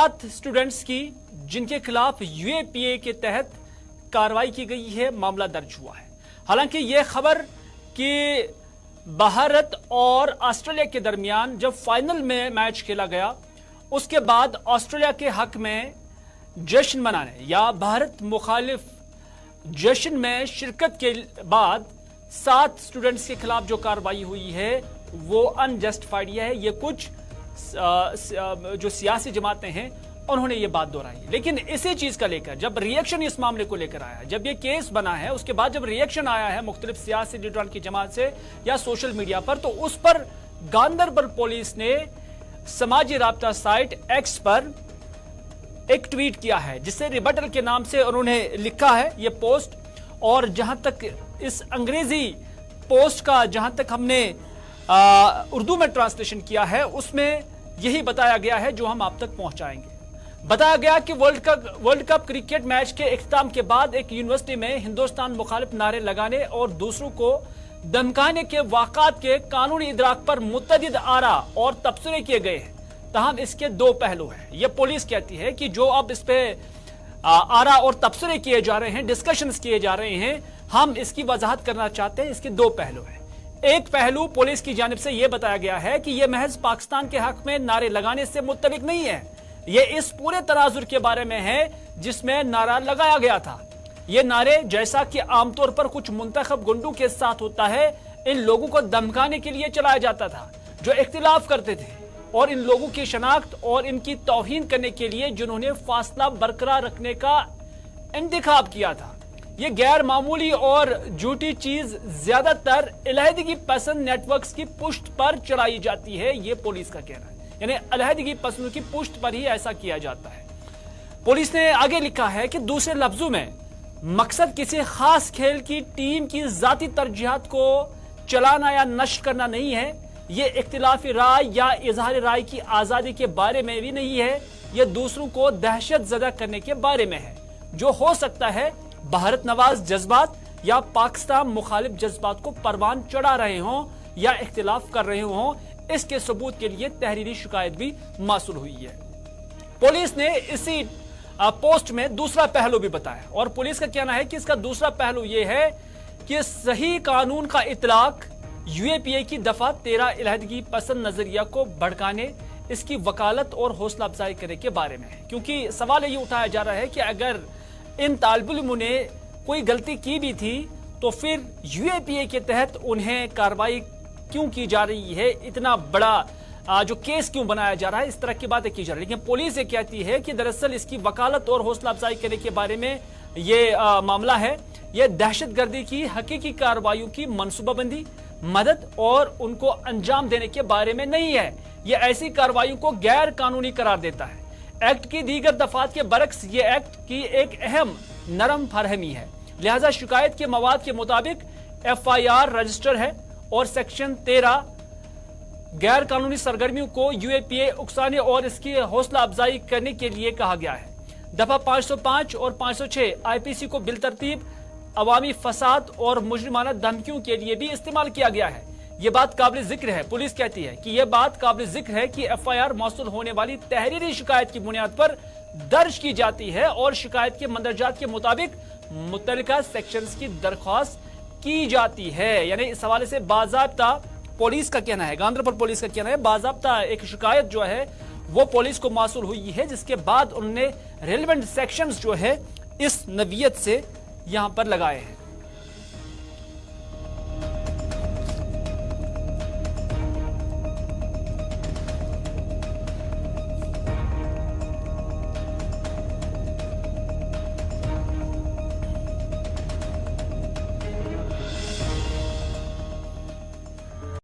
7 students की जिनके खिलाफ यूएपीए के तहत कार्रवाई की गई है, मामला दर्ज हुआ है। हालांकि यह खबर कि भारत और ऑस्ट्रेलिया के दरमियान जब फाइनल में मैच खेला गया उसके बाद ऑस्ट्रेलिया के हक में जश्न मनाने या भारत मुखालिफ जश्न में शिरकत के बाद 7 स्टूडेंट्स के खिलाफ जो कार्रवाई हुई है वो अनजस्टिफाइड है। ये कुछ जो सियासी जमातें हैं उन्होंने ये बात दोहराई। लेकिन इसी चीज का लेकर जब रिएक्शन इस मामले को लेकर आया, जब ये केस बना है, उसके बाद जब रिएक्शन आया है मुख्तलिफ सियासी लीडरान की जमात से या सोशल मीडिया पर, तो उस पर गांदरबल पुलिस ने समाजी राब्ता साइट एक्स पर एक ट्वीट किया है जिससे रिबटल के नाम से उन्होंने लिखा है ये पोस्ट। और जहां तक इस अंग्रेजी पोस्ट का जहां तक हमने उर्दू में ट्रांसलेशन किया है उसमें यही बताया गया है जो हम आप तक पहुंचाएंगे। बताया गया कि वर्ल्ड कप क्रिकेट मैच के इख्तिताम के बाद एक यूनिवर्सिटी में हिंदुस्तान मुखालिफ नारे लगाने और दूसरों को धमकाने के वाक़ात के कानूनी इदराक पर मुतअद्दिद आरा और तबसरे किए गए हैं। तहम इसके 2 पहलू हैं। यह पुलिस कहती है कि जो अब इस पे आरा और तबसरे किए जा रहे हैं, डिस्कशंस किए जा रहे हैं, हम इसकी वजाहत करना चाहते हैं। इसके 2 पहलू हैं। एक पहलू पुलिस की जानिब से यह बताया गया है कि यह महज पाकिस्तान के हक में नारे लगाने से मुत्तलिक नहीं है, यह इस पूरे तनाजुर के बारे में है जिसमें नारा लगाया गया था। ये नारे जैसा कि आमतौर पर कुछ मुंतखब गुंडों के साथ होता है, इन लोगों को धमकाने के लिए चलाया जाता था जो इख्तिलाफ करते थे और इन लोगों की शनाख्त और इनकी तौहीन करने के लिए जिन्होंने फासला बरकरार रखने का इंतखाब किया था। ये गैर मामूली और झूठी चीज ज्यादातर अलहदगी पसंद नेटवर्क्स की पुष्ट पर चढ़ाई जाती है, ये पुलिस का कहना है। यानी अलहदगी पसंद की पुष्ट पर ही ऐसा किया जाता है। पुलिस ने आगे लिखा है कि दूसरे लफ्जों में मकसद किसी खास खेल की टीम की जाती तरजीहात को चलाना या नश्र करना नहीं है। यह इख्तिलाफी राय या इजहार राय की आजादी के बारे में भी नहीं है, यह दूसरों को दहशत ज़दा करने के बारे में है जो हो सकता है भारत नवाज जज्बात या पाकिस्तान मुखालिफ जज्बात को परवान चढ़ा रहे हों या इख्तिलाफ कर रहे हों। इसके सबूत के लिए तहरीरी शिकायत भी मासूल हुई है। पुलिस ने इसी पोस्ट में दूसरा पहलू भी बताया और पुलिस का कहना है कि इसका दूसरा पहलू यह है कि सही कानून का इतलाक यूएपीए की दफा 13 अलहदगी पसंद नजरिया को भड़काने, इसकी वकालत और हौसला अफजाई करने के बारे में है। क्योंकि सवाल ये उठाया जा रहा है कि अगर इन तालिब इल्मों ने कोई गलती की भी थी तो फिर यूएपीए के तहत उन्हें कार्रवाई क्यों की जा रही है, इतना बड़ा जो केस क्यों बनाया जा रहा है, इस तरह की बातें की जा रही है। लेकिन पुलिस ये कहती है कि दरअसल इसकी वकालत और हौसला अफजाई करने के बारे में ये मामला है। यह दहशतगर्दी की हकीकी कार्रवाइयों की मनसूबाबंदी, मदद और उनको अंजाम देने के बारे में नहीं है। यह ऐसी कार्रवाइयों को गैर कानूनी करार देता है। एक्ट की दीगर दफात के बरक्स ये एक्ट की एक अहम नरम फरहमी है। लिहाजा शिकायत के मवाद के मुताबिक FIR रजिस्टर है और सेक्शन 13 गैर कानूनी सरगर्मियों को यूएपीए उकसाने और इसकी हौसला अफजाई करने के लिए कहा गया है। दफा 505 और 506 IPC को बिलतरतीब अवामी फसाद और मुजरिमाना धमकियों के लिए भी इस्तेमाल किया गया है। यह बात काबिल जिक्र है। पुलिस कहती है कि यह बात काबिल जिक्र है कि FIR मौसूल होने वाली तहरीरी शिकायत की बुनियाद पर दर्ज की जाती है और शिकायत के मंदरजात के मुताबिक मुतल्लिका सेक्शंस की दरख्वास्त की जाती है। यानी इस हवाले से बाज़ाब्ता पुलिस का कहना है, गांदरबल पुलिस का कहना है, बाज़ाब्ता एक शिकायत जो है वो पुलिस को मौसूल हुई है जिसके बाद उन्होंने रेलेवेंट सेक्शंस जो है इस नवीयत से यहां पर लगाए हैं।